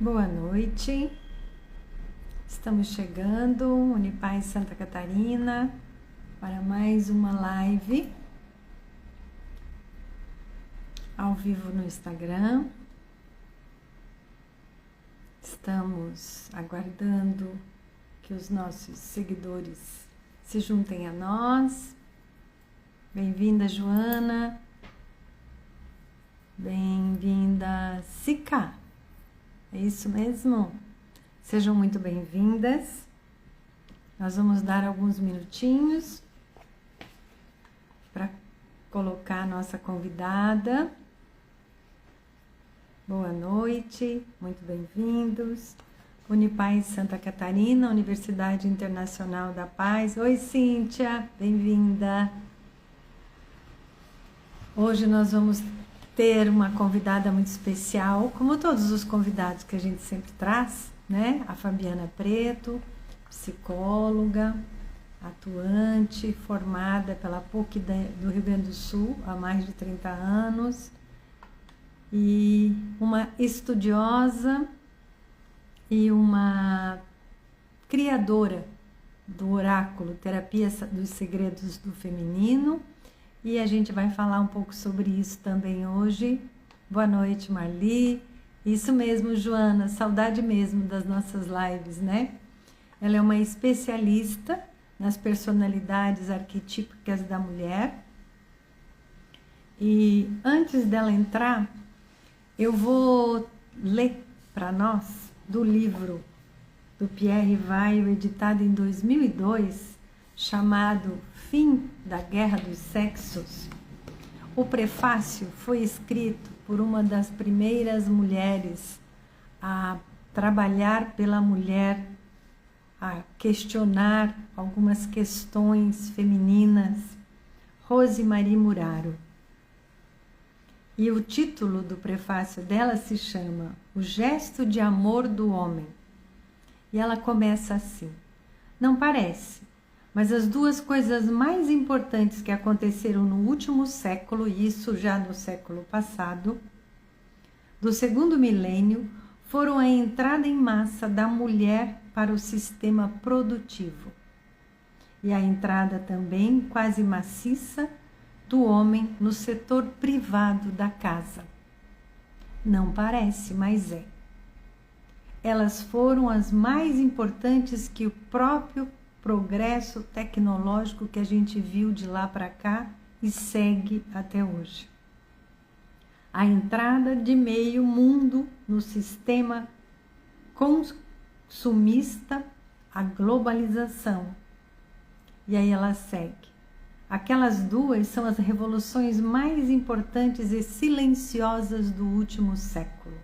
Boa noite, estamos chegando, Unipaz Santa Catarina, para mais uma live ao vivo no Instagram. Estamos aguardando que os nossos seguidores se juntem a nós. Bem-vinda, Joana. Bem-vinda, Sica. É isso mesmo? Sejam muito bem-vindas. Nós vamos dar alguns minutinhos para colocar a nossa convidada. Boa noite, muito bem-vindos. Unipaz Santa Catarina, Universidade Internacional da Paz. Oi, Cíntia, bem-vinda. Hoje nós vamos ter uma convidada muito especial, como todos os convidados que a gente sempre traz, né? A Fabiana Preto, psicóloga, atuante, formada pela PUC do Rio Grande do Sul há mais de 30 anos e uma estudiosa e uma criadora do oráculo Terapia dos Segredos do Feminino, e a gente vai falar um pouco sobre isso também hoje. Boa noite, Marli. Isso mesmo, Joana, saudade mesmo das nossas lives, né? Ela é uma especialista nas personalidades arquetípicas da mulher. E antes dela entrar, eu vou ler para nós do livro do Pierre Weil, editado em 2002, chamado Fim da Guerra dos Sexos. O prefácio foi escrito por uma das primeiras mulheres a trabalhar pela mulher, a questionar algumas questões femininas, Rosemarie Muraro. E o título do prefácio dela se chama O Gesto de Amor do Homem. E ela começa assim: não parece, mas as duas coisas mais importantes que aconteceram no último século, e isso já no século passado, do segundo milênio, foram a entrada em massa da mulher para o sistema produtivo e a entrada também quase maciça do homem no setor privado da casa. Não parece, mas é. Elas foram as mais importantes que o próprio progresso tecnológico que a gente viu de lá para cá e segue até hoje. A entrada de meio mundo no sistema consumista, a globalização. E aí ela segue. Aquelas duas são as revoluções mais importantes e silenciosas do último século,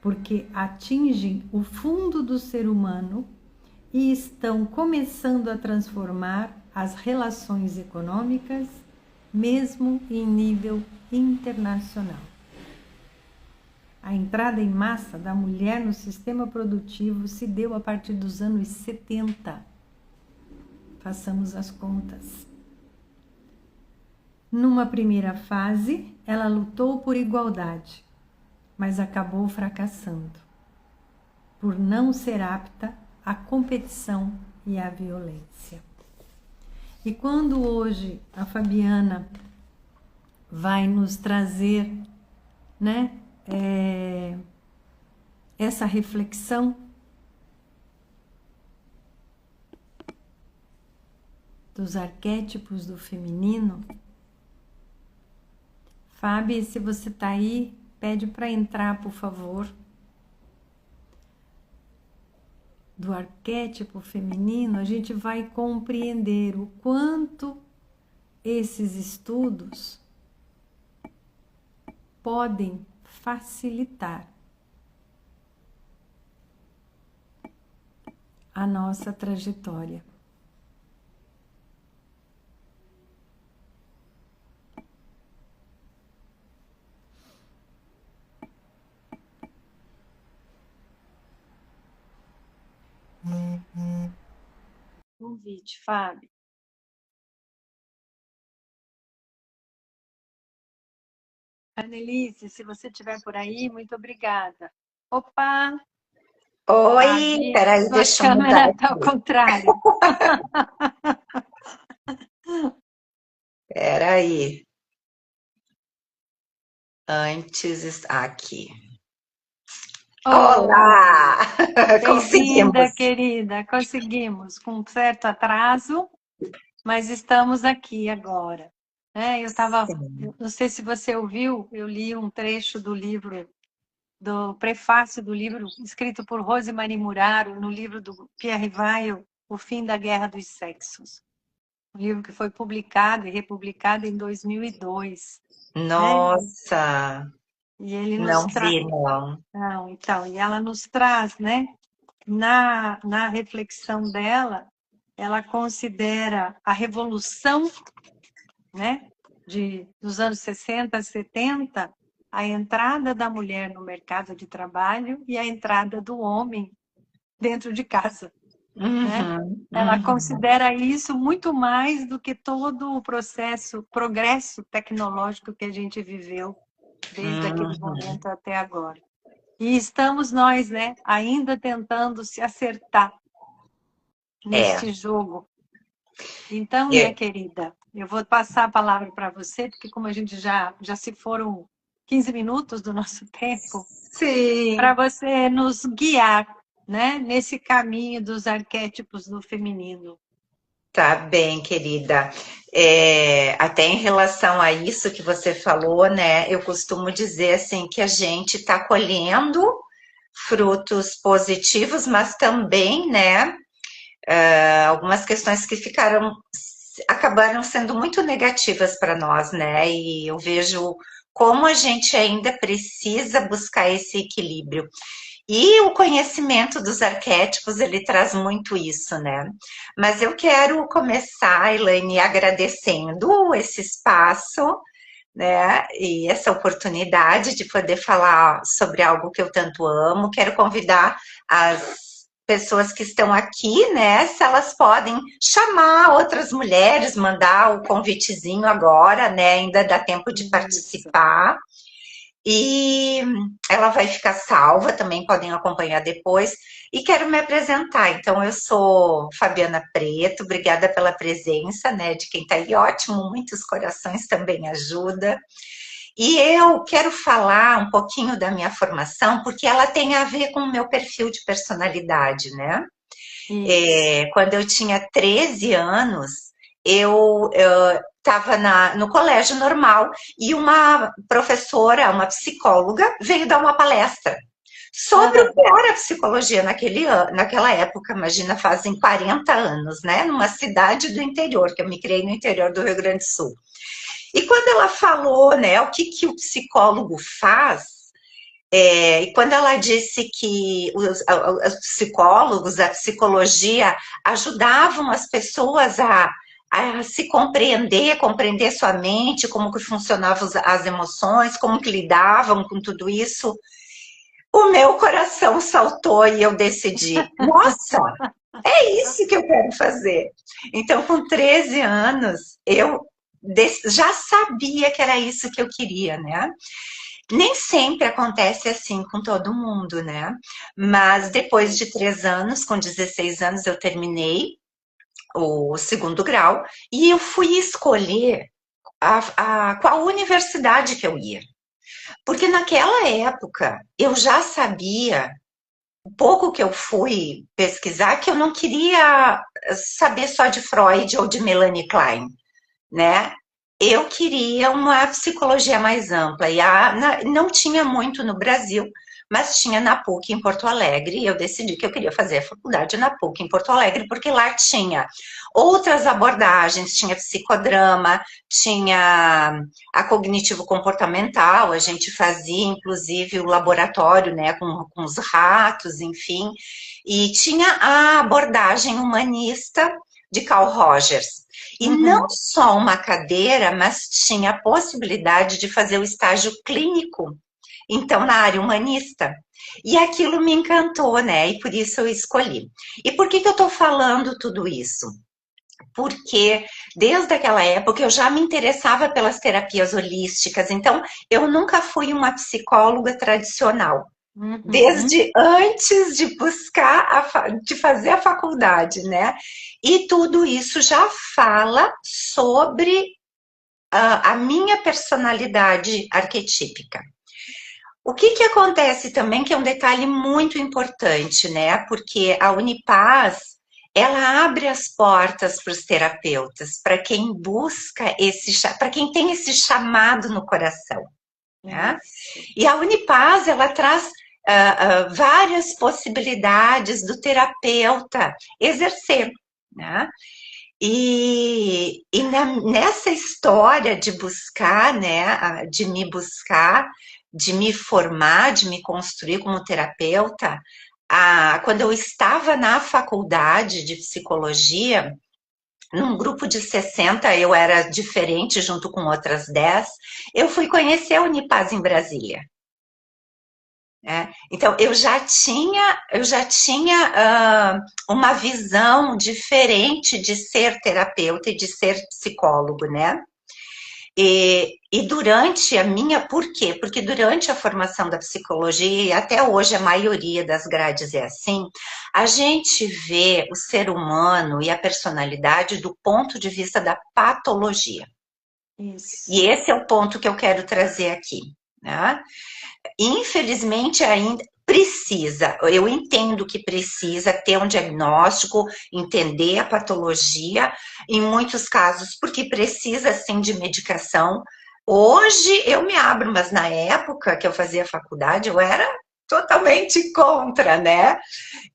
porque atingem o fundo do ser humano e estão começando a transformar as relações econômicas, mesmo em nível internacional. A entrada em massa da mulher no sistema produtivo se deu a partir dos anos 70. Façamos as contas. Numa primeira fase, ela lutou por igualdade, mas acabou fracassando, por não ser apta à competição e à violência. E quando hoje a Fabiana vai nos trazer, né, essa reflexão dos arquétipos do feminino, Fábio, se você está aí, pede para entrar, por favor. Do arquétipo feminino, a gente vai compreender o quanto esses estudos podem facilitar a nossa trajetória. Convite, Fábio. Annelise, se você estiver por aí, muito obrigada. Opa, Oi, aí peraí, sua deixa eu mudar câmera está ao aqui. contrário. Peraí, aqui. Oh, Olá! bem-vinda, Conseguimos. querida. Conseguimos, com um certo atraso, mas estamos aqui agora. Eu não sei se você ouviu, eu li um trecho do livro, do prefácio do livro, escrito por Rosemarie Muraro, no livro do Pierre Weil, O Fim da Guerra dos Sexos. Um livro que foi publicado e republicado em 2002, né? Nossa, E ele nos não traz, vi, não. e ela nos traz, né? Na reflexão dela, ela considera a revolução, né, dos anos 60, 70, a entrada da mulher no mercado de trabalho e a entrada do homem dentro de casa, né? Uhum, Ela uhum. considera isso muito mais do que todo o progresso tecnológico que a gente viveu desde aquele Uhum. momento até agora. E estamos nós, né, ainda tentando se acertar É, neste jogo. Então, minha é, querida, eu vou passar a palavra para você, porque como a gente já se foram 15 minutos do nosso tempo, para sim. você nos guiar, né, nesse caminho dos arquétipos do feminino. Tá bem, querida. Até em relação a isso que você falou, né? Eu costumo dizer assim que a gente está colhendo frutos positivos, mas também, né? Algumas questões que acabaram sendo muito negativas para nós, né? E eu vejo como a gente ainda precisa buscar esse equilíbrio. E o conhecimento dos arquétipos, ele traz muito isso, né? Mas eu quero começar, Elaine, agradecendo esse espaço, né? E essa oportunidade de poder falar sobre algo que eu tanto amo. Quero convidar as pessoas que estão aqui, né? Se elas podem chamar outras mulheres, mandar o convitezinho agora, né? Ainda dá tempo de Isso. participar. E ela vai ficar salva, também podem acompanhar depois. E quero me apresentar. Então, eu sou Fabiana Preto, obrigada pela presença, né, de quem está aí. Ótimo, muitos corações também ajuda. E eu quero falar um pouquinho da minha formação, porque ela tem a ver com o meu perfil de personalidade, né? Isso. Quando eu tinha 13 anos, eu estava no colégio normal e uma professora, uma psicóloga, veio dar uma palestra sobre o Aham. que era a psicologia naquela época. Imagina, fazem 40 anos, né? Numa cidade do interior, que eu me criei no interior do Rio Grande do Sul. E quando ela falou, né, o que o psicólogo faz, e quando ela disse que os psicólogos, a psicologia, ajudavam as pessoas a se compreender sua mente, como que funcionavam as emoções, como que lidavam com tudo isso, o meu coração saltou e eu decidi, nossa, é isso que eu quero fazer. Então, com 13 anos, eu já sabia que era isso que eu queria, né? Nem sempre acontece assim com todo mundo, né? Mas depois de 3 anos, com 16 anos, eu terminei o segundo grau e eu fui escolher qual universidade que eu ia. Porque naquela época eu já sabia, um pouco que eu fui pesquisar, que eu não queria saber só de Freud ou de Melanie Klein, né? Eu queria uma psicologia mais ampla e não tinha muito no Brasil, mas tinha na PUC em Porto Alegre e eu decidi que eu queria fazer a faculdade na PUC em Porto Alegre porque lá tinha outras abordagens, tinha psicodrama, tinha a cognitivo-comportamental, a gente fazia inclusive o laboratório, né, com os ratos, enfim, e tinha a abordagem humanista de Carl Rogers. E não Uhum. só uma cadeira, mas tinha a possibilidade de fazer o estágio clínico, então na área humanista. E aquilo me encantou, né? E por isso eu escolhi. E por que eu estou falando tudo isso? Porque desde aquela época eu já me interessava pelas terapias holísticas, então eu nunca fui uma psicóloga tradicional. Uhum. desde antes de buscar, de fazer a faculdade, né? E tudo isso já fala sobre a minha personalidade arquetípica. O que que acontece também, que é um detalhe muito importante, né? Porque a Unipaz, ela abre as portas para os terapeutas, para quem busca para quem tem esse chamado no coração, né? Isso. E a Unipaz, ela traz várias possibilidades do terapeuta exercer, né? Nessa história de buscar, né, de me buscar, de me formar, de me construir como terapeuta, quando eu estava na faculdade de psicologia, num grupo de 60, eu era diferente junto com outras 10, eu fui conhecer a Unipaz em Brasília. Então, eu já tinha uma visão diferente de ser terapeuta e de ser psicólogo, né? E durante a minha, por quê? Porque durante a formação da psicologia, e até hoje a maioria das grades é assim, a gente vê o ser humano e a personalidade do ponto de vista da patologia. Isso. E esse é o ponto que eu quero trazer aqui, né? Infelizmente, ainda precisa, eu entendo que precisa ter um diagnóstico, entender a patologia, em muitos casos, porque precisa sim de medicação. Hoje eu me abro, mas na época que eu fazia faculdade, eu era totalmente contra, né?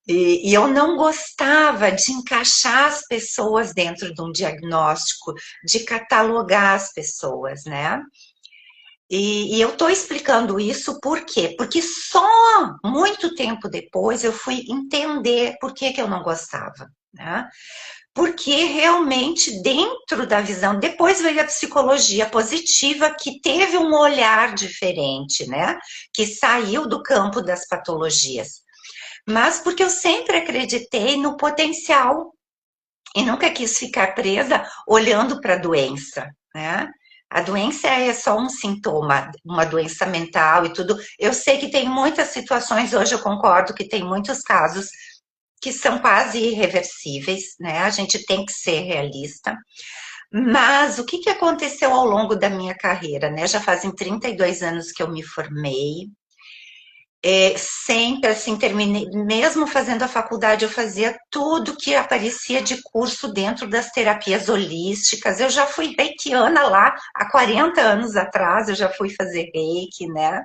E eu não gostava de encaixar as pessoas dentro de um diagnóstico, de catalogar as pessoas, né? E eu estou explicando isso por quê? Porque só muito tempo depois eu fui entender por que, que eu não gostava, né? Porque realmente dentro da visão, depois veio a psicologia positiva que teve um olhar diferente, né? Que saiu do campo das patologias. Mas porque eu sempre acreditei no potencial e nunca quis ficar presa olhando para a doença, né? A doença é só um sintoma, uma doença mental e tudo. Eu sei que tem muitas situações, hoje eu concordo que tem muitos casos que são quase irreversíveis, né? A gente tem que ser realista. Mas o que, que aconteceu ao longo da minha carreira, né? Já fazem 32 anos que eu me formei, sempre assim, terminei, mesmo fazendo a faculdade, eu fazia tudo que aparecia de curso dentro das terapias holísticas. Eu já fui reikiana lá há 40 anos atrás, eu já fui fazer reiki, né?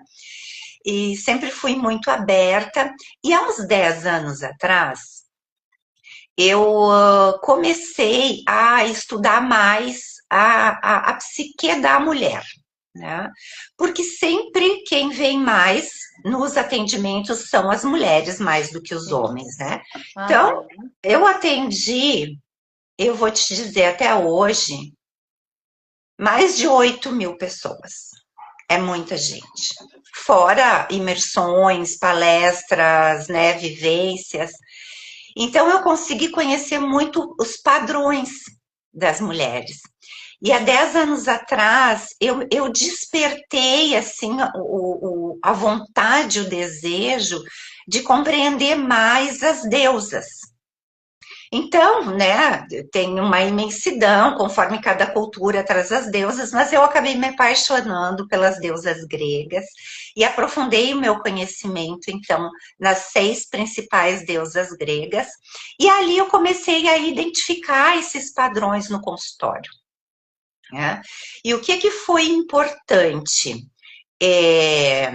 E sempre fui muito aberta. E há uns 10 anos atrás, eu comecei a estudar mais a psique da mulher, né? Porque sempre quem vem mais nos atendimentos são as mulheres mais do que os homens, Isso. né? Então, Aham. eu atendi, eu vou te dizer até hoje, mais de 8.000 pessoas. É muita gente. Fora imersões, palestras, né, vivências. Então, eu consegui conhecer muito os padrões das mulheres. E há 10 anos atrás, eu despertei assim a vontade, o desejo de compreender mais as deusas. Então, né, tem uma imensidão, conforme cada cultura traz as deusas, mas eu acabei me apaixonando pelas deusas gregas e aprofundei o meu conhecimento, então, nas 6 principais deusas gregas, e ali eu comecei a identificar esses padrões no consultório. Né? E o que foi importante? É,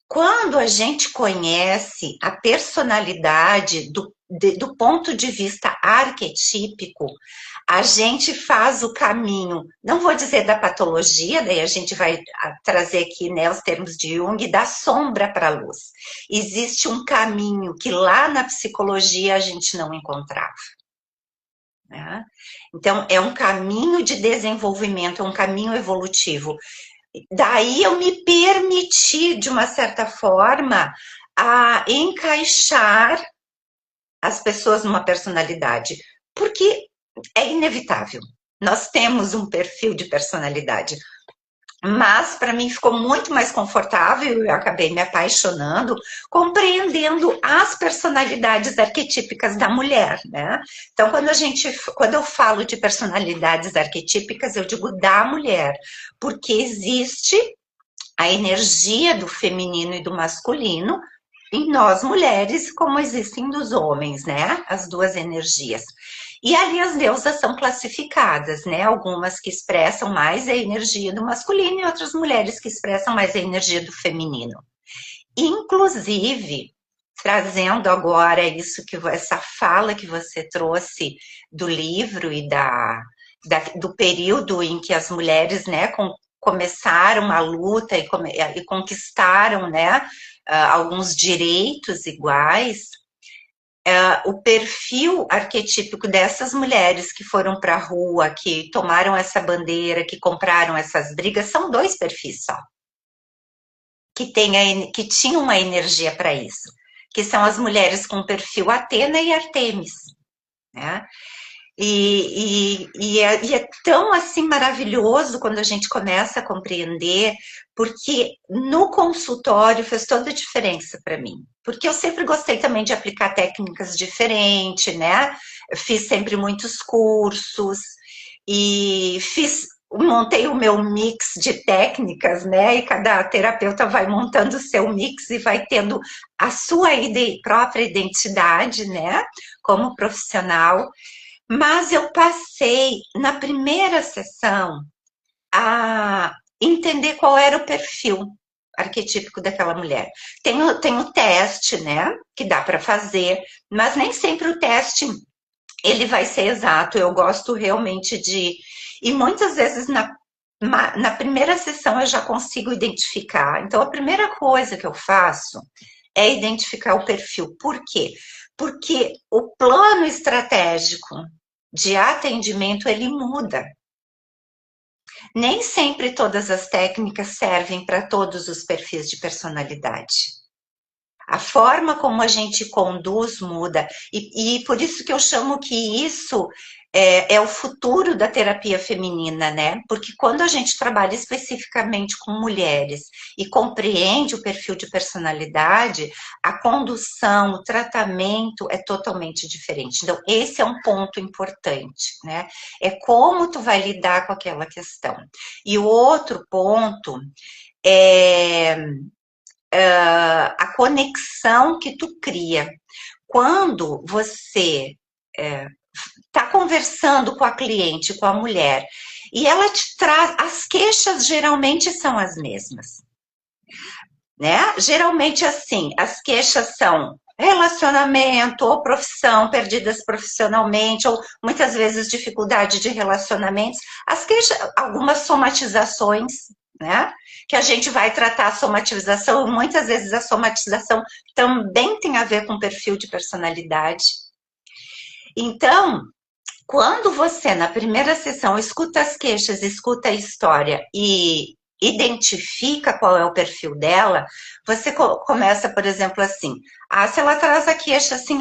quando a gente conhece a personalidade do ponto de vista arquetípico, a gente faz o caminho, não vou dizer da patologia, daí a gente vai trazer aqui, né, os termos de Jung, da sombra para a luz. Existe um caminho que lá na psicologia a gente não encontrava. Né? Então, é um caminho de desenvolvimento, é um caminho evolutivo. Daí eu me permiti, de uma certa forma, a encaixar as pessoas numa personalidade, porque é inevitável. Nós temos um perfil de personalidade. Mas para mim ficou muito mais confortável, eu acabei me apaixonando, compreendendo as personalidades arquetípicas da mulher, né? Então, quando eu falo de personalidades arquetípicas, eu digo da mulher, porque existe a energia do feminino e do masculino em nós mulheres, como existem dos homens, né? As duas energias. E ali as deusas são classificadas, né? Algumas que expressam mais a energia do masculino e outras mulheres que expressam mais a energia do feminino. Inclusive, trazendo agora essa fala que você trouxe do livro e do período em que as mulheres, né, começaram a luta e conquistaram, né, alguns direitos iguais, o perfil arquetípico dessas mulheres que foram para a rua, que tomaram essa bandeira, que compraram essas brigas, são dois perfis só, que tinham uma energia para isso, que são as mulheres com perfil Atena e Artemis, né? E é tão assim maravilhoso quando a gente começa a compreender, porque no consultório fez toda a diferença para mim. Porque eu sempre gostei também de aplicar técnicas diferentes, né? Fiz sempre muitos cursos e montei o meu mix de técnicas, né? E cada terapeuta vai montando o seu mix e vai tendo a sua própria identidade, né? Como profissional. Mas eu passei, na primeira sessão, a entender qual era o perfil arquetípico daquela mulher. Tem o teste, né, que dá para fazer, mas nem sempre o teste ele vai ser exato. Eu gosto realmente de... E muitas vezes na primeira sessão eu já consigo identificar. Então, a primeira coisa que eu faço é identificar o perfil. Por quê? Porque o plano estratégico de atendimento, ele muda. Nem sempre todas as técnicas servem para todos os perfis de personalidade. A forma como a gente conduz muda, e por isso que eu chamo que isso é o futuro da terapia feminina, né? Porque quando a gente trabalha especificamente com mulheres e compreende o perfil de personalidade, a condução, o tratamento é totalmente diferente. Então, esse é um ponto importante, né? É como tu vai lidar com aquela questão. E o outro ponto é a conexão que tu cria. Quando você está conversando com a cliente, com a mulher, e ela te traz, as queixas geralmente são as mesmas, né? Geralmente assim, as queixas são relacionamento ou profissão, perdidas profissionalmente, ou muitas vezes dificuldade de relacionamentos, as queixas, algumas somatizações, né? Que a gente vai tratar a somatização, muitas vezes a somatização também tem a ver com perfil de personalidade. Então, quando você, na primeira sessão, escuta as queixas, escuta a história e identifica qual é o perfil dela, você começa, por exemplo, assim, se ela traz a queixa assim,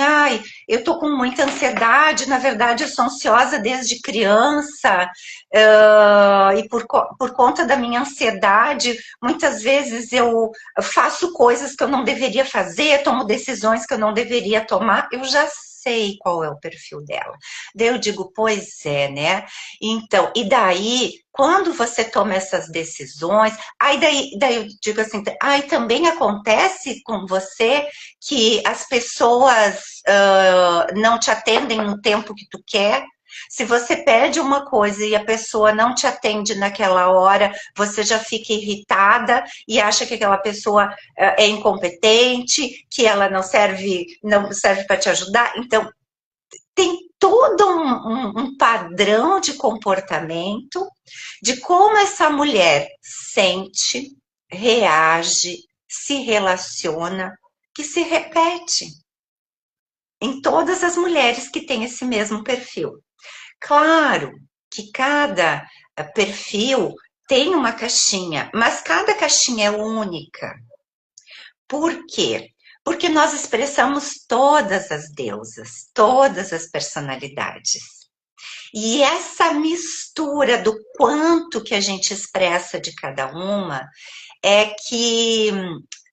eu tô com muita ansiedade, na verdade eu sou ansiosa desde criança, e por conta da minha ansiedade, muitas vezes eu faço coisas que eu não deveria fazer, tomo decisões que eu não deveria tomar, eu já sei qual é o perfil dela. Daí eu digo, pois é, né? Então, e daí, quando você toma essas decisões, daí eu digo assim, também acontece com você que as pessoas não te atendem no tempo que tu quer? Se você pede uma coisa e a pessoa não te atende naquela hora, você já fica irritada e acha que aquela pessoa é incompetente, que ela não serve para te ajudar. Então, tem todo um padrão de comportamento de como essa mulher sente, reage, se relaciona, que se repete em todas as mulheres que têm esse mesmo perfil. Claro que cada perfil tem uma caixinha, mas cada caixinha é única. Por quê? Porque nós expressamos todas as deusas, todas as personalidades. E essa mistura do quanto que a gente expressa de cada uma é que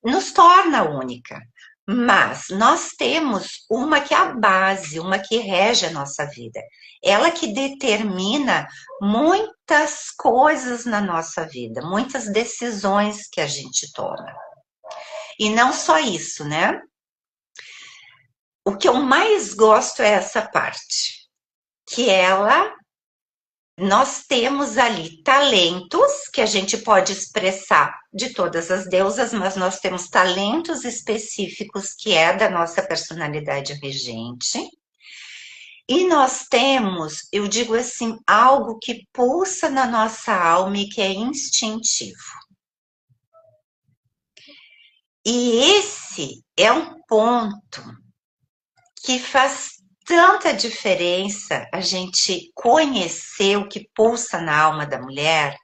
nos torna única. Mas nós temos uma que é a base, uma que rege a nossa vida. Ela que determina muitas coisas na nossa vida, muitas decisões que a gente toma. E não só isso, né? O que eu mais gosto é essa parte, que nós temos ali talentos que a gente pode expressar de todas as deusas, mas nós temos talentos específicos que é da nossa personalidade regente. E nós temos, eu digo assim, algo que pulsa na nossa alma e que é instintivo. E esse é um ponto que faz tanta diferença a gente conhecer o que pulsa na alma da mulher,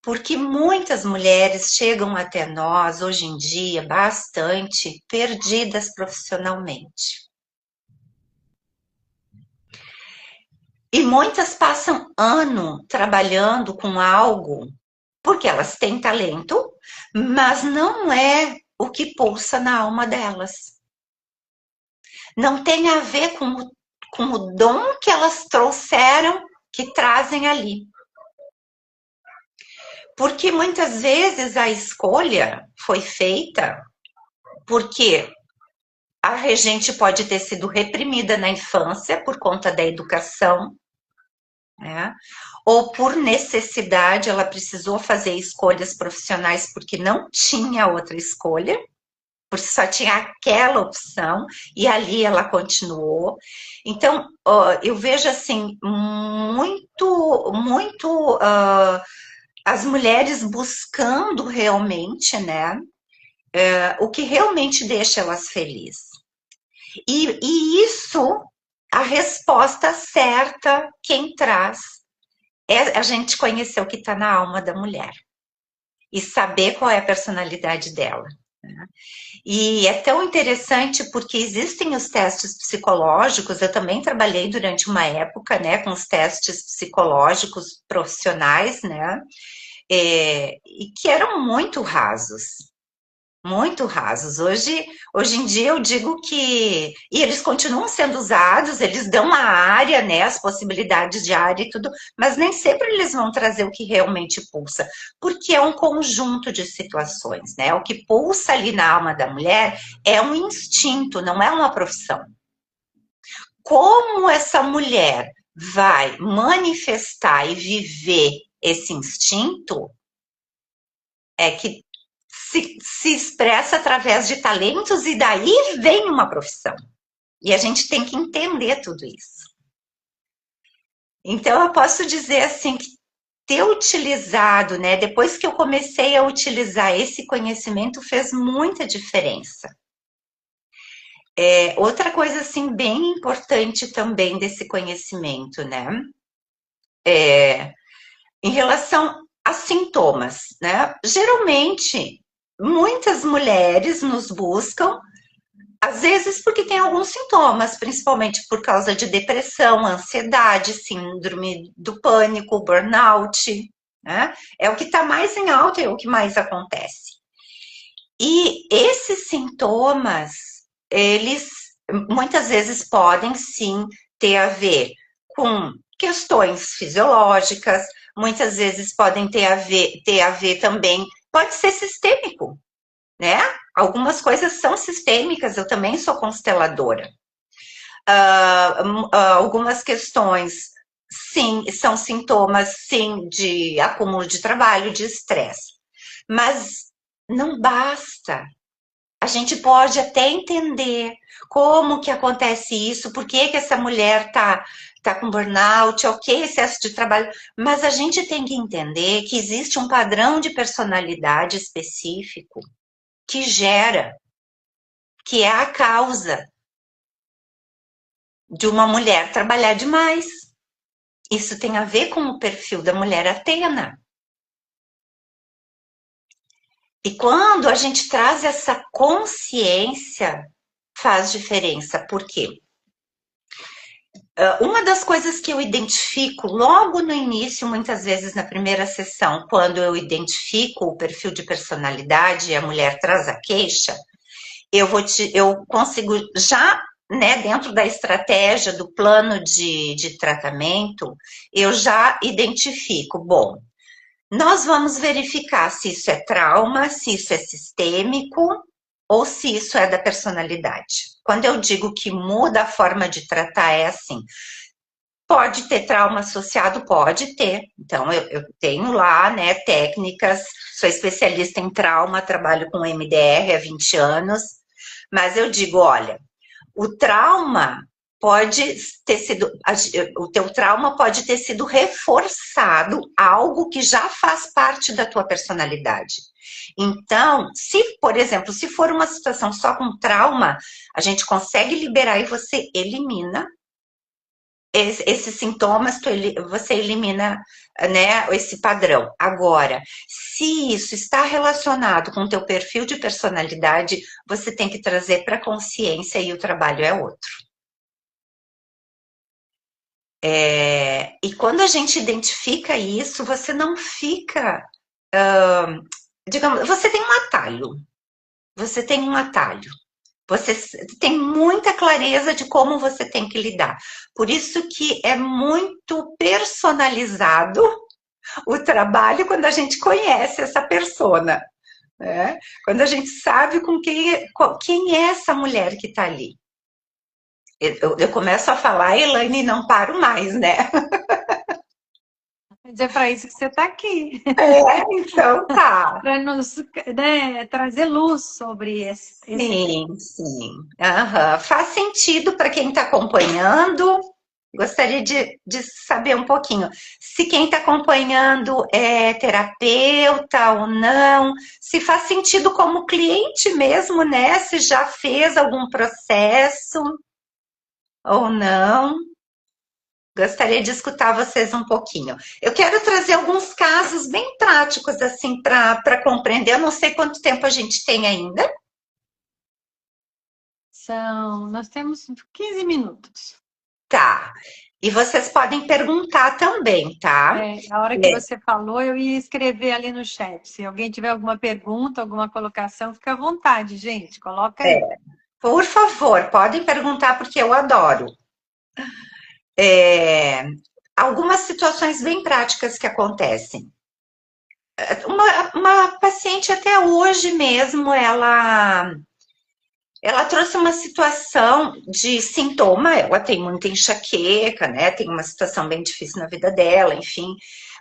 porque muitas mulheres chegam até nós hoje em dia bastante perdidas profissionalmente. E muitas passam ano trabalhando com algo porque elas têm talento, mas não é o que pulsa na alma delas. Não tem a ver com o dom que elas trouxeram, que trazem ali. Porque muitas vezes a escolha foi feita porque a regente pode ter sido reprimida na infância por conta da educação, né? Ou por necessidade, ela precisou fazer escolhas profissionais porque não tinha outra escolha, porque só tinha aquela opção, e ali ela continuou. Então, eu vejo assim, muito as mulheres buscando realmente, né, o que realmente deixa elas felizes. E isso, a resposta certa, quem traz, é a gente conhecer o que está na alma da mulher e saber qual é a personalidade dela. Né? E é tão interessante porque existem os testes psicológicos, eu também trabalhei durante uma época, né, com os testes psicológicos profissionais, né, e que eram muito rasos. Muito rasos. Hoje em dia eu digo que. E eles continuam sendo usados, eles dão a área, né? As possibilidades de área e tudo, mas nem sempre eles vão trazer o que realmente pulsa, porque é um conjunto de situações, né? O que pulsa ali na alma da mulher é um instinto, não é uma profissão. Como essa mulher vai manifestar e viver esse instinto é que se expressa através de talentos e daí vem uma profissão. E a gente tem que entender tudo isso. Então, eu posso dizer assim que ter utilizado, né, depois que eu comecei a utilizar esse conhecimento, fez muita diferença. Outra coisa, assim, bem importante também desse conhecimento, né, em relação a sintomas, né, geralmente, muitas mulheres nos buscam, às vezes porque tem alguns sintomas, principalmente por causa de depressão, ansiedade, síndrome do pânico, burnout, né? É o que está mais em alta, é o que mais acontece. E esses sintomas, eles muitas vezes podem sim ter a ver com questões fisiológicas, muitas vezes podem ter a ver também, pode ser sistêmico, né? Algumas coisas são sistêmicas, eu também sou consteladora. Algumas questões, sim, são sintomas, sim, de acúmulo de trabalho, de estresse. Mas não basta. A gente pode até entender como que acontece isso, por que essa mulher tá com burnout, ok, excesso de trabalho, mas a gente tem que entender que existe um padrão de personalidade específico que gera, que é a causa de uma mulher trabalhar demais. Isso tem a ver com o perfil da mulher Atena. E quando a gente traz essa consciência, faz diferença. Por quê? Uma das coisas que eu identifico logo no início, muitas vezes na primeira sessão, quando eu identifico o perfil de personalidade e a mulher traz a queixa, eu consigo já, né, dentro da estratégia do plano de tratamento, eu já identifico, bom, nós vamos verificar se isso é trauma, se isso é sistêmico ou se isso é da personalidade. Quando eu digo que muda a forma de tratar, é assim, pode ter trauma associado? Pode ter. Então, eu tenho lá, né, técnicas, sou especialista em trauma, trabalho com MDR há 20 anos, mas eu digo, olha, o trauma pode ter sido, o teu trauma pode ter sido reforçado, algo que já faz parte da tua personalidade. Então, se, por exemplo, se for uma situação só com trauma, a gente consegue liberar e você elimina esses sintomas, você elimina, né, esse padrão. Agora, se isso está relacionado com o teu perfil de personalidade, você tem que trazer para a consciência e o trabalho é outro. E quando a gente identifica isso, você não fica, digamos, você tem um atalho. Você tem um atalho. Você tem muita clareza de como você tem que lidar. Por isso que é muito personalizado o trabalho quando a gente conhece essa persona, né? Quando a gente sabe quem é essa mulher que está ali. Eu começo a falar, Elaine, não paro mais, né? Mas é para isso que você está aqui. Então tá. Para nos, né, trazer luz sobre esse Sim, sim. Uhum. Faz sentido para quem está acompanhando. Gostaria de saber um pouquinho se quem está acompanhando é terapeuta ou não, se faz sentido como cliente mesmo, né? Se já fez algum processo ou não. Gostaria de escutar vocês um pouquinho. Eu quero trazer alguns casos bem práticos, assim, para compreender. Eu não sei quanto tempo a gente tem ainda. Nós temos 15 minutos. Tá. E vocês podem perguntar também, tá? A hora que você falou, eu ia escrever ali no chat. Se alguém tiver alguma pergunta, alguma colocação, fica à vontade, gente. Coloca aí. Por favor, podem perguntar, porque eu adoro. Algumas situações bem práticas que acontecem. Uma paciente até hoje mesmo, ela trouxe uma situação de sintoma, ela tem muita enxaqueca, né? Tem uma situação bem difícil na vida dela, enfim.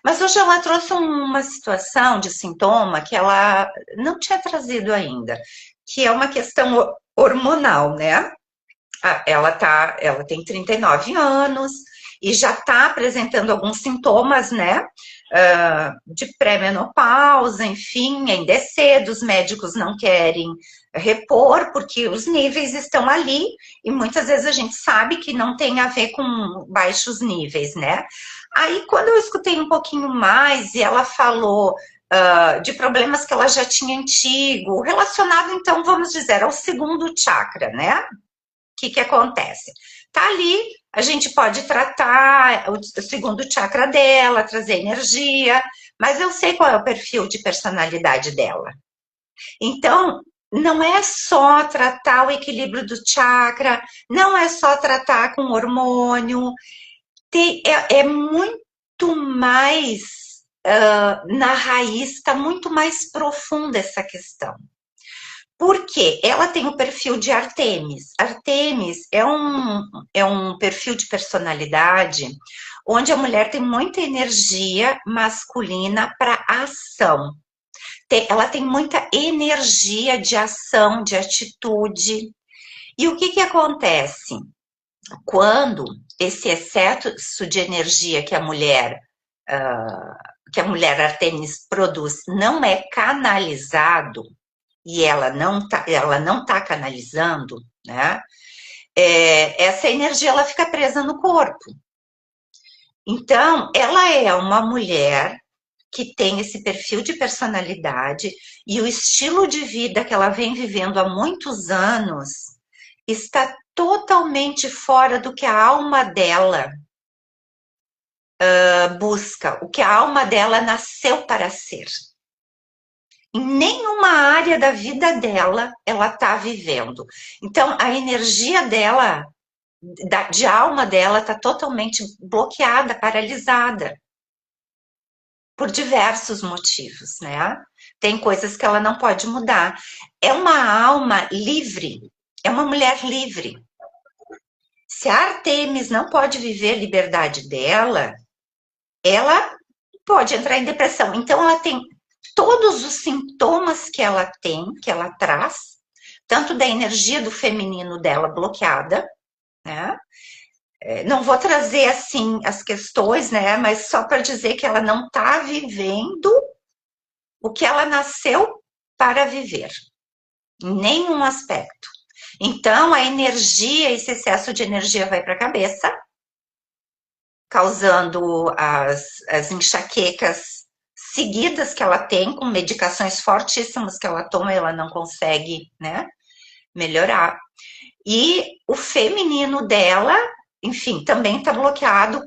Mas hoje ela trouxe uma situação de sintoma que ela não tinha trazido ainda, que é uma questão hormonal, né? Ela tem 39 anos e já está apresentando alguns sintomas, né? De pré-menopausa, enfim, ainda é cedo, os médicos não querem repor, porque os níveis estão ali, e muitas vezes a gente sabe que não tem a ver com baixos níveis, né? Aí, quando eu escutei um pouquinho mais, e ela falou de problemas que ela já tinha antigo, relacionado, então, vamos dizer, ao segundo chakra, né? O que acontece? Tá ali, a gente pode tratar o segundo chakra dela, trazer energia, mas eu sei qual é o perfil de personalidade dela. Então, não é só tratar o equilíbrio do chakra, não é só tratar com hormônio, é muito mais, na raiz, está muito mais profunda essa questão. Porque ela tem o perfil de Artemis. Artemis é um perfil de personalidade onde a mulher tem muita energia masculina para ação. Ela tem muita energia de ação, de atitude. E o que acontece? Quando esse excesso de energia que a mulher Artemis produz não é canalizado, e ela não tá canalizando, né? Essa energia ela fica presa no corpo. Então, ela é uma mulher que tem esse perfil de personalidade e o estilo de vida que ela vem vivendo há muitos anos, está totalmente fora do que a alma dela busca, o que a alma dela nasceu para ser. Em nenhuma área da vida dela ela está vivendo. Então, a energia dela, de alma dela, está totalmente bloqueada, paralisada. Por diversos motivos, né? Tem coisas que ela não pode mudar. É uma alma livre, é uma mulher livre. Se a Artemis não pode viver a liberdade dela, ela pode entrar em depressão. Então, ela tem todos os sintomas que ela tem, que ela traz, tanto da energia do feminino dela bloqueada, né? Não vou trazer assim as questões, né? Mas só para dizer que ela não está vivendo o que ela nasceu para viver, em nenhum aspecto. Então, a energia, esse excesso de energia vai para a cabeça, causando as enxaquecas seguidas que ela tem, com medicações fortíssimas que ela toma e ela não consegue, né, melhorar. E o feminino dela, enfim, também está bloqueado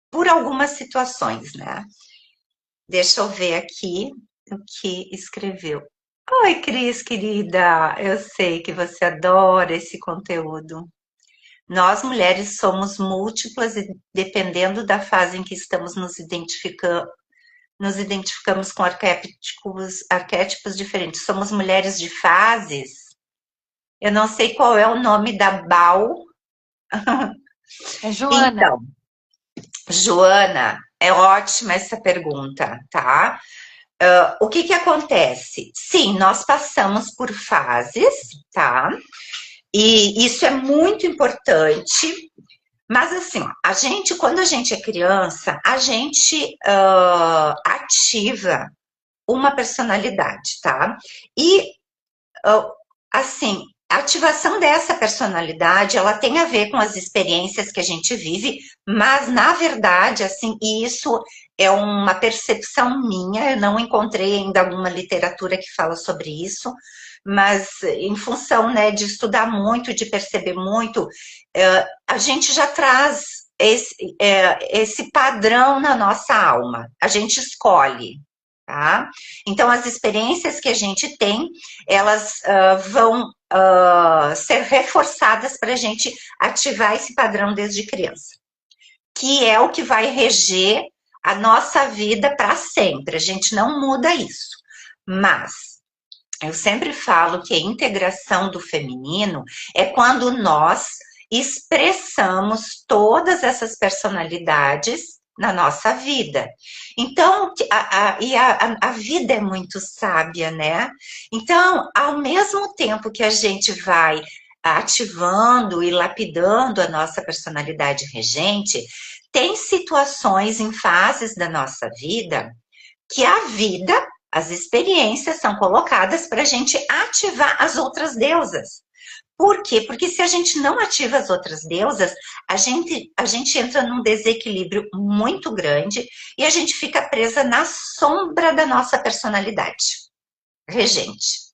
por algumas situações, né? Deixa eu ver aqui o que escreveu. Oi, Cris, querida, eu sei que você adora esse conteúdo. Nós, mulheres, somos múltiplas e dependendo da fase em que estamos nos identificamos com arquétipos diferentes. Somos mulheres de fases. Eu não sei qual é o nome da Bal. É Joana. Então, Joana, é ótima essa pergunta, tá? O que acontece? Sim, nós passamos por fases, tá? E isso é muito importante. Mas assim, quando a gente é criança, a gente ativa uma personalidade, tá? E assim, a ativação dessa personalidade, ela tem a ver com as experiências que a gente vive, mas na verdade, assim, e isso é uma percepção minha, eu não encontrei ainda alguma literatura que fala sobre isso, mas em função, né, de estudar muito, de perceber muito, a gente já traz esse padrão na nossa alma, a gente escolhe, tá? Então, as experiências que a gente tem, elas vão ser reforçadas para a gente ativar esse padrão desde criança, que é o que vai reger a nossa vida para sempre. A gente não muda isso, mas eu sempre falo que a integração do feminino é quando nós expressamos todas essas personalidades na nossa vida. Então, a vida é muito sábia, né? Então, ao mesmo tempo que a gente vai ativando e lapidando a nossa personalidade regente, tem situações em fases da nossa vida que a vida, as experiências são colocadas para a gente ativar as outras deusas. Por quê? Porque se a gente não ativa as outras deusas, a gente entra num desequilíbrio muito grande e a gente fica presa na sombra da nossa personalidade regente.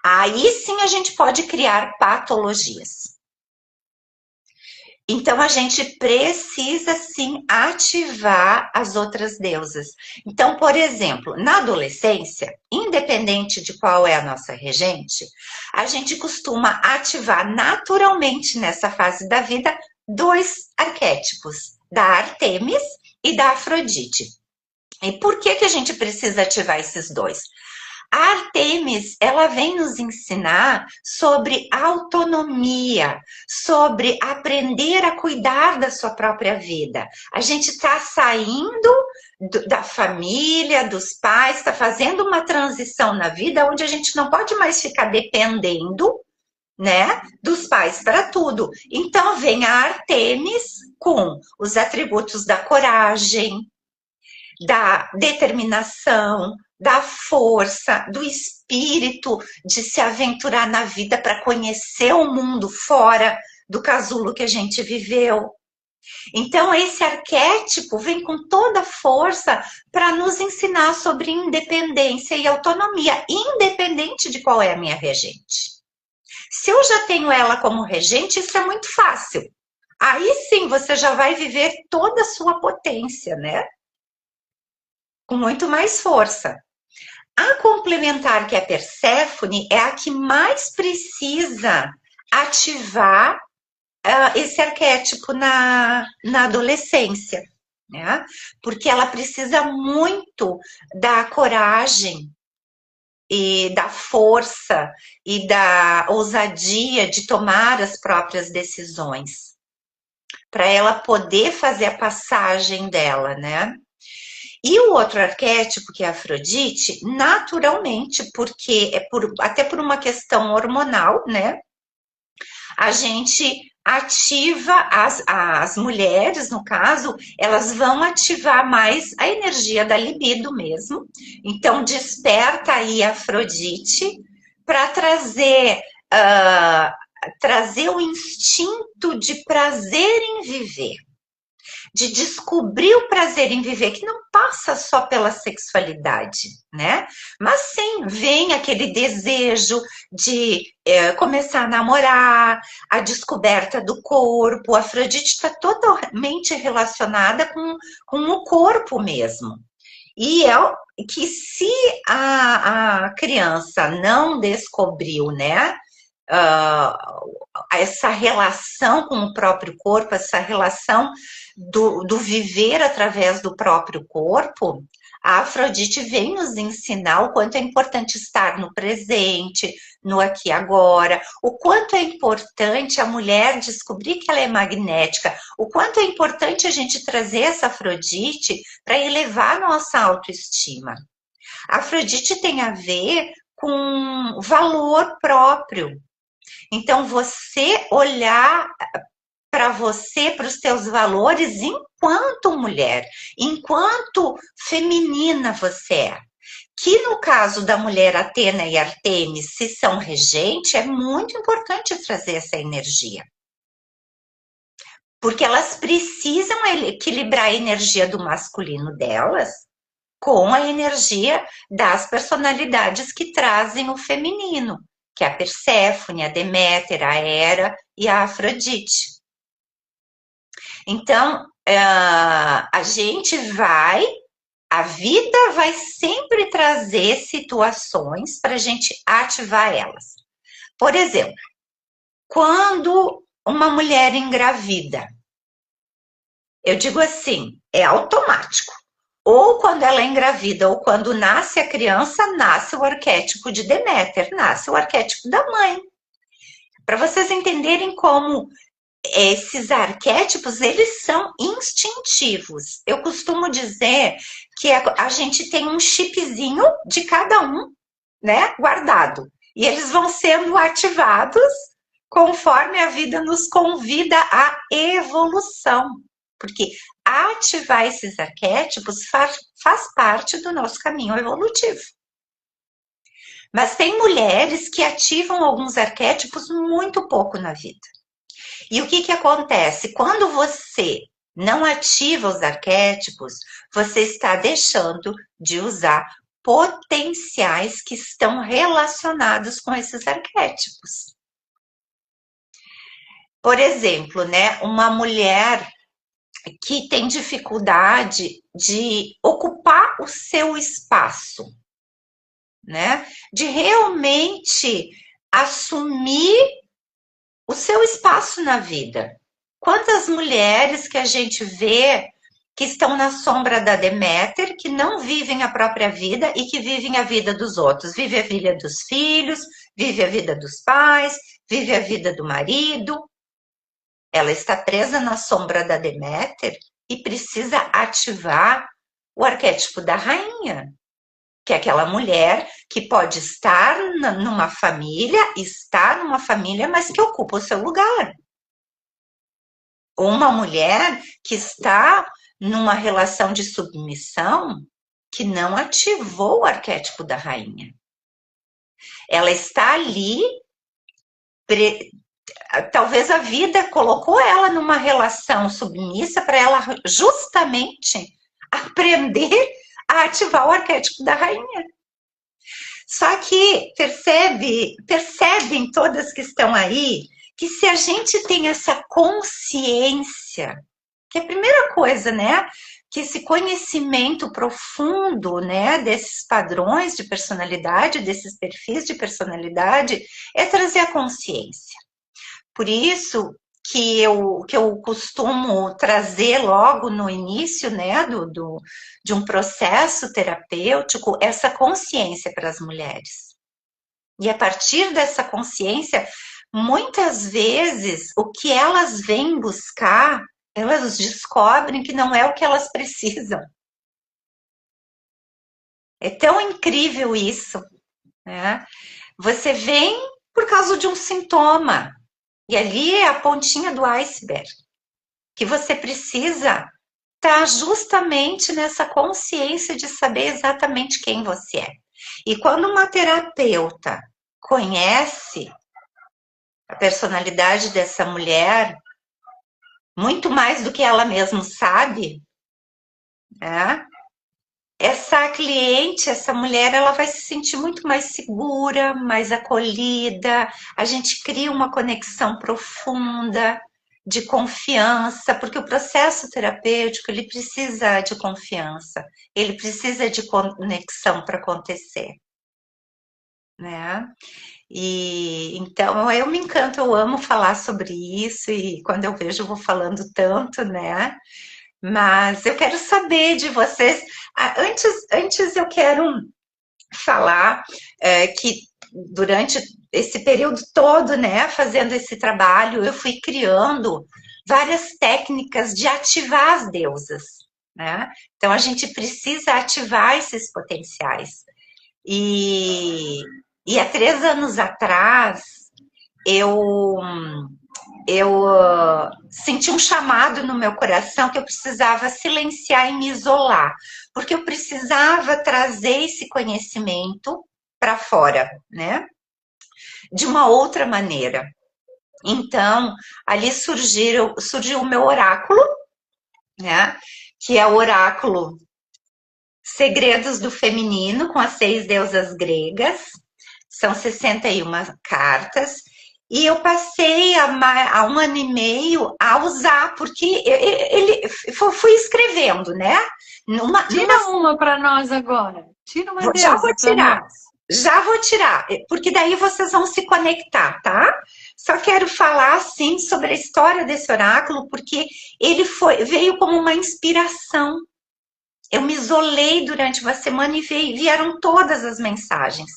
Aí sim a gente pode criar patologias. Então, a gente precisa, sim, ativar as outras deusas. Então, por exemplo, na adolescência, independente de qual é a nossa regente, a gente costuma ativar naturalmente nessa fase da vida 2 arquétipos, da Artemis e da Afrodite. E por que a gente precisa ativar esses 2? A Artemis, ela vem nos ensinar sobre autonomia, sobre aprender a cuidar da sua própria vida. A gente está saindo da família, dos pais, está fazendo uma transição na vida onde a gente não pode mais ficar dependendo, né, dos pais para tudo. Então vem a Artemis com os atributos da coragem, da determinação, da força, do espírito de se aventurar na vida para conhecer o mundo fora do casulo que a gente viveu. Então, esse arquétipo vem com toda a força para nos ensinar sobre independência e autonomia, independente de qual é a minha regente. Se eu já tenho ela como regente, isso é muito fácil. Aí sim você já vai viver toda a sua potência, né? Com muito mais força. A complementar, que é a Perséfone, é a que mais precisa ativar esse arquétipo na adolescência, né? Porque ela precisa muito da coragem e da força e da ousadia de tomar as próprias decisões, para ela poder fazer a passagem dela, né? E o outro arquétipo, que é a Afrodite, naturalmente, porque até por uma questão hormonal, né? A gente ativa, as mulheres, no caso, elas vão ativar mais a energia da libido mesmo. Então, desperta aí a Afrodite para trazer o instinto de prazer em viver, de descobrir o prazer em viver, que não passa só pela sexualidade, né? Mas sim, vem aquele desejo de começar a namorar, a descoberta do corpo. A Afrodite está totalmente relacionada com o corpo mesmo. E é que se a criança não descobriu, né? Essa relação com o próprio corpo, essa relação do viver através do próprio corpo, a Afrodite vem nos ensinar o quanto é importante estar no presente, no aqui e agora, o quanto é importante a mulher descobrir que ela é magnética, o quanto é importante a gente trazer essa Afrodite para elevar nossa autoestima. A Afrodite tem a ver com valor próprio. Então, você olhar para você, para os teus valores enquanto mulher, enquanto feminina você é. Que no caso da mulher Atena e Artemis, se são regente, é muito importante trazer essa energia. Porque elas precisam equilibrar a energia do masculino delas com a energia das personalidades que trazem o feminino, que é a Perséfone, a Deméter, a Hera e a Afrodite. Então, a vida vai sempre trazer situações para a gente ativar elas. Por exemplo, quando uma mulher engravida, eu digo assim, é automático. Ou quando ela é engravida, ou quando nasce a criança, nasce o arquétipo de Deméter, nasce o arquétipo da mãe. Para vocês entenderem como esses arquétipos, eles são instintivos. Eu costumo dizer que a gente tem um chipzinho de cada um, né, guardado. E eles vão sendo ativados conforme a vida nos convida à evolução. Porque ativar esses arquétipos faz parte do nosso caminho evolutivo. Mas tem mulheres que ativam alguns arquétipos muito pouco na vida. E o que acontece? Quando você não ativa os arquétipos, você está deixando de usar potenciais que estão relacionados com esses arquétipos. Por exemplo, né, uma mulher que tem dificuldade de ocupar o seu espaço, né? De realmente assumir o seu espaço na vida. Quantas mulheres que a gente vê que estão na sombra da Deméter, que não vivem a própria vida e que vivem a vida dos outros. Vive a vida dos filhos, vive a vida dos pais, vive a vida do marido. Ela está presa na sombra da Deméter e precisa ativar o arquétipo da rainha, que é aquela mulher que pode estar numa família, mas que ocupa o seu lugar. Ou uma mulher que está numa relação de submissão que não ativou o arquétipo da rainha. Ela está ali, talvez a vida colocou ela numa relação submissa para ela justamente aprender a ativar o arquétipo da rainha. Só que percebem todas que estão aí, que se a gente tem essa consciência, que é a primeira coisa, né? Que esse conhecimento profundo, né, desses padrões de personalidade, desses perfis de personalidade, é trazer a consciência. Por isso que eu costumo trazer logo no início, né, de um processo terapêutico, essa consciência para as mulheres. E a partir dessa consciência, muitas vezes, o que elas vêm buscar, elas descobrem que não é o que elas precisam. É tão incrível isso, né? Você vem por causa de um sintoma, e ali é a pontinha do iceberg, que você precisa estar justamente nessa consciência de saber exatamente quem você é. E quando uma terapeuta conhece a personalidade dessa mulher, muito mais do que ela mesma sabe, né? Essa cliente, essa mulher, ela vai se sentir muito mais segura, mais acolhida. A gente cria uma conexão profunda de confiança, porque o processo terapêutico ele precisa de confiança, ele precisa de conexão para acontecer, né? E então eu me encanto, eu amo falar sobre isso e quando eu vejo eu vou falando tanto, né? Mas eu quero saber de vocês. Antes eu quero falar que durante esse período todo, né, fazendo esse trabalho, eu fui criando várias técnicas de ativar as deusas, né? Então a gente precisa ativar esses potenciais. E, e há 3 anos atrás eu senti um chamado no meu coração que eu precisava silenciar e me isolar, porque eu precisava trazer esse conhecimento para fora, né? De uma outra maneira. Então, ali surgiu o meu oráculo, né? Que é o oráculo Segredos do Feminino, com as 6 deusas gregas. São 61 cartas. E eu passei há 1 ano e meio a usar, porque fui escrevendo, né? Tira uma para nós agora. Tira uma Já vou deusa para tirar. nós. Já vou tirar, porque daí vocês vão se conectar, tá? Só quero falar, assim, sobre a história desse oráculo, porque ele veio como uma inspiração. Eu me isolei durante uma semana e vieram todas as mensagens.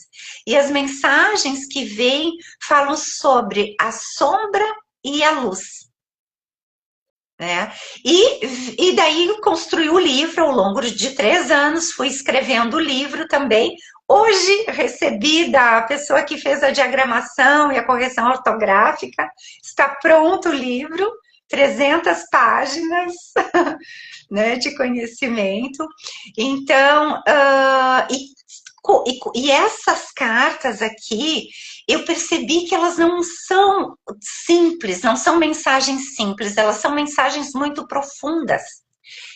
E as mensagens que vêm falam sobre a sombra e a luz. Né? E daí eu construí o livro ao longo de 3 anos, fui escrevendo o livro também. Hoje recebi da pessoa que fez a diagramação e a correção ortográfica, está pronto o livro, 300 páginas, né, de conhecimento. Então, e essas cartas aqui, eu percebi que elas não são simples, não são mensagens simples, elas são mensagens muito profundas.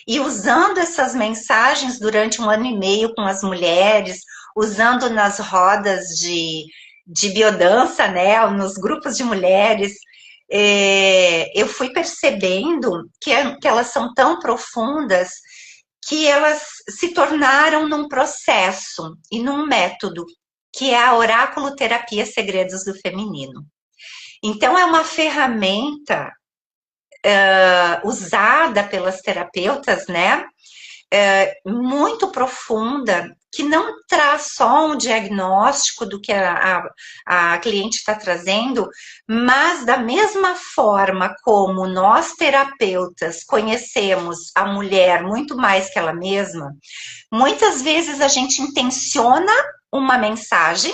E usando essas mensagens durante 1 ano e meio com as mulheres, usando nas rodas de biodança, né, nos grupos de mulheres, eu fui percebendo que elas são tão profundas que elas se tornaram num processo e num método, que é a oráculo terapia Segredos do Feminino. Então, é uma ferramenta usada pelas terapeutas, né? Muito profunda, que não traz só um diagnóstico do que a cliente está trazendo, mas da mesma forma como nós terapeutas conhecemos a mulher muito mais que ela mesma, muitas vezes a gente intenciona uma mensagem,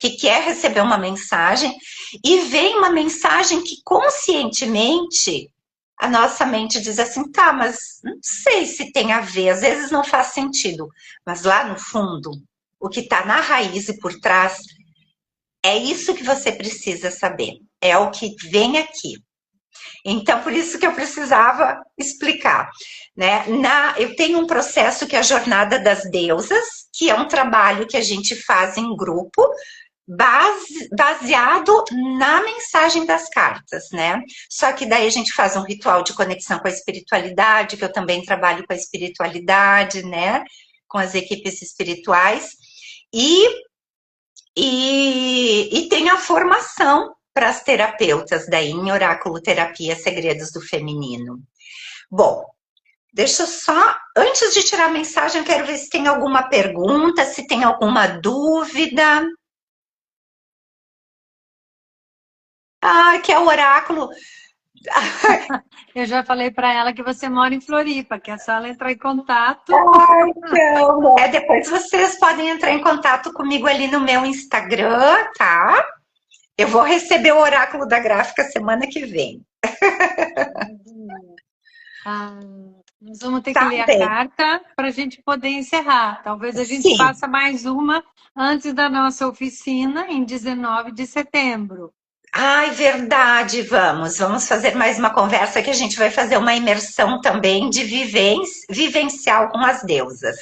que quer receber uma mensagem, e vem uma mensagem que conscientemente a nossa mente diz assim, tá, mas não sei se tem a ver, às vezes não faz sentido, mas lá no fundo, o que está na raiz e por trás, é isso que você precisa saber, é o que vem aqui. Então, por isso que eu precisava explicar. né? Eu tenho um processo que é a Jornada das Deusas, que é um trabalho que a gente faz em grupo, baseado na mensagem das cartas, né? Só que daí a gente faz um ritual de conexão com a espiritualidade, que eu também trabalho com a espiritualidade, né? Com as equipes espirituais. E tem a formação para as terapeutas daí em oráculo terapia segredos do feminino. Bom, deixa eu só, antes de tirar a mensagem, eu quero ver se tem alguma pergunta, se tem alguma dúvida. Ah, que é o oráculo. Eu já falei para ela que você mora em Floripa, que é só ela entrar em contato. Então, depois vocês podem entrar em contato comigo ali no meu Instagram, tá? Eu vou receber o oráculo da gráfica semana que vem. Ah, nós vamos ter que Tá ler a bem. carta para a gente poder encerrar. Talvez a gente Sim. faça mais uma antes da nossa oficina, em 19 de setembro. Ai, verdade, vamos fazer mais uma conversa que a gente vai fazer uma imersão também de vivencial com as deusas.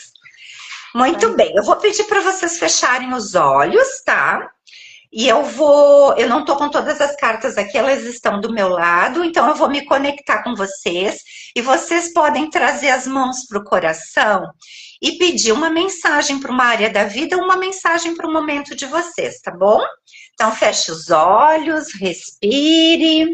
Muito bem, eu vou pedir para vocês fecharem os olhos, tá? E eu não tô com todas as cartas aqui, elas estão do meu lado, então eu vou me conectar com vocês e vocês podem trazer as mãos para o coração e pedir uma mensagem para uma área da vida, uma mensagem para o momento de vocês, tá bom? Então feche os olhos, respire.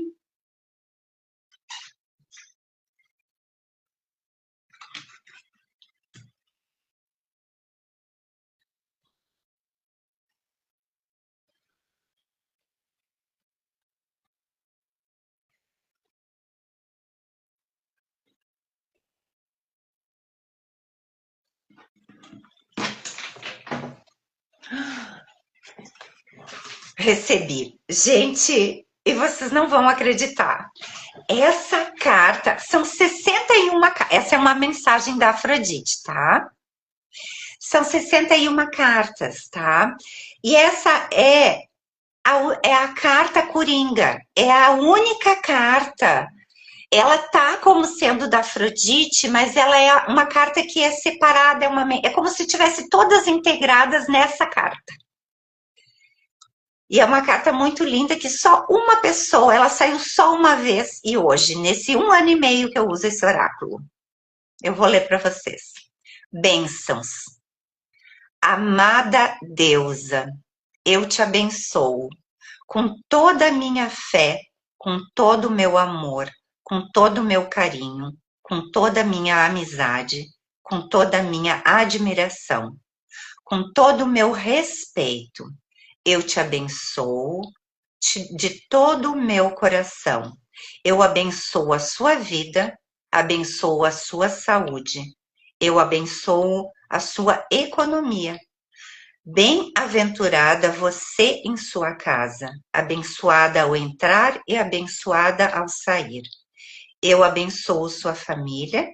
Recebi. Gente, e vocês não vão acreditar. Essa carta, são 61 cartas. Essa é uma mensagem da Afrodite, tá? São 61 cartas, tá? E essa é a carta Coringa. É a única carta. Ela tá como sendo da Afrodite, mas ela é uma carta que é separada, é como se tivesse todas integradas nessa carta. E é uma carta muito linda que só uma pessoa, ela saiu só uma vez e hoje, nesse 1 ano e meio que eu uso esse oráculo. Eu vou ler para vocês. Bênçãos. Amada deusa, eu te abençoo com toda a minha fé, com todo o meu amor, com todo o meu carinho, com toda a minha amizade, com toda a minha admiração, com todo o meu respeito. Eu te abençoo de todo o meu coração. Eu abençoo a sua vida, abençoo a sua saúde, eu abençoo a sua economia. Bem-aventurada você em sua casa, abençoada ao entrar e abençoada ao sair. Eu abençoo sua família,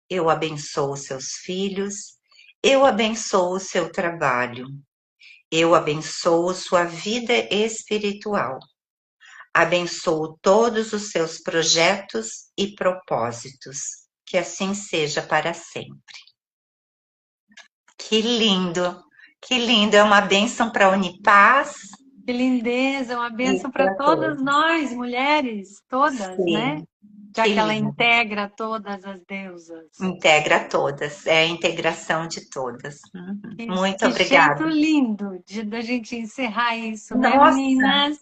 eu abençoo seus filhos, eu abençoo o seu trabalho, eu abençoo sua vida espiritual. Abençoo todos os seus projetos e propósitos. Que assim seja para sempre. Que lindo! Que lindo! É uma bênção para a Unipaz. Que lindeza, uma E bênção para para todas todos. nós, mulheres, todas, né? Sim, Já que que ela lindo. integra todas as deusas. Integra todas, é a integração de todas. Muito Que jeito obrigada. lindo da gente encerrar isso, né, Nossa, meninas?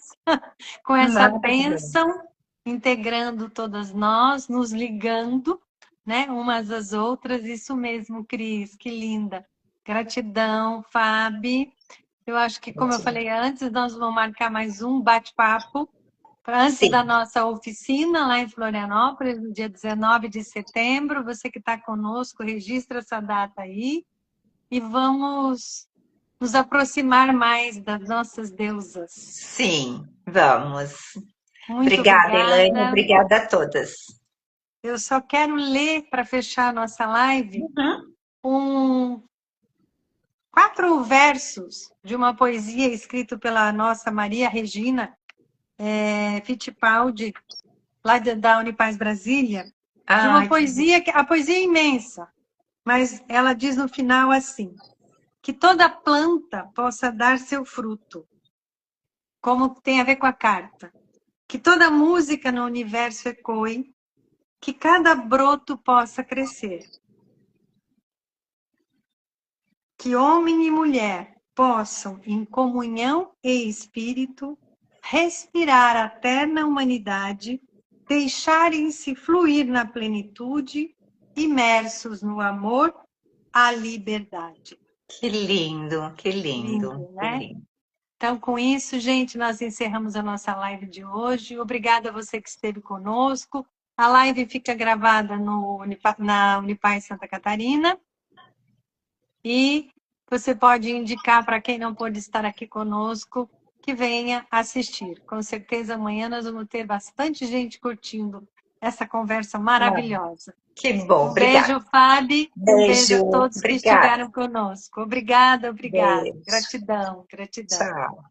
Com essa maravilhoso. bênção, integrando todas nós, nos ligando, né, umas às outras. Isso mesmo, Cris, que linda. Gratidão, Fábio. Eu acho que, como eu falei antes, nós vamos marcar mais um bate-papo antes da Sim, nossa oficina lá em Florianópolis, no dia 19 de setembro. Você que está conosco, registra essa data aí e vamos nos aproximar mais das nossas deusas. sim, vamos. Muito Obrigada, Elaine, obrigada. obrigada a todas. Eu só quero ler, para fechar a nossa live, Uhum. 4 versos de uma poesia escrita pela nossa Maria Regina Fittipaldi, lá da Unipaz Brasília, de uma Ai, poesia, a poesia é imensa, mas ela diz no final assim: que toda planta possa dar seu fruto, como tem a ver com a carta. Que toda música no universo ecoe, que cada broto possa crescer. Que homem e mulher possam, em comunhão e espírito, respirar a terna humanidade, deixarem-se fluir na plenitude, imersos no amor, à liberdade. que lindo, que lindo, Lindo, que né? lindo. Então, com isso, gente, nós encerramos a nossa live de hoje. Obrigada a você que esteve conosco. A live fica gravada na Unipar Santa Catarina. E você pode indicar para quem não pôde estar aqui conosco que venha assistir. Com certeza amanhã nós vamos ter bastante gente curtindo essa conversa maravilhosa. Que bom, Um beijo, obrigada. Fábio, e um beijo a Beijo, todos que obrigada. estiveram conosco. Obrigada, obrigada. Beijo. Gratidão, gratidão. Tchau.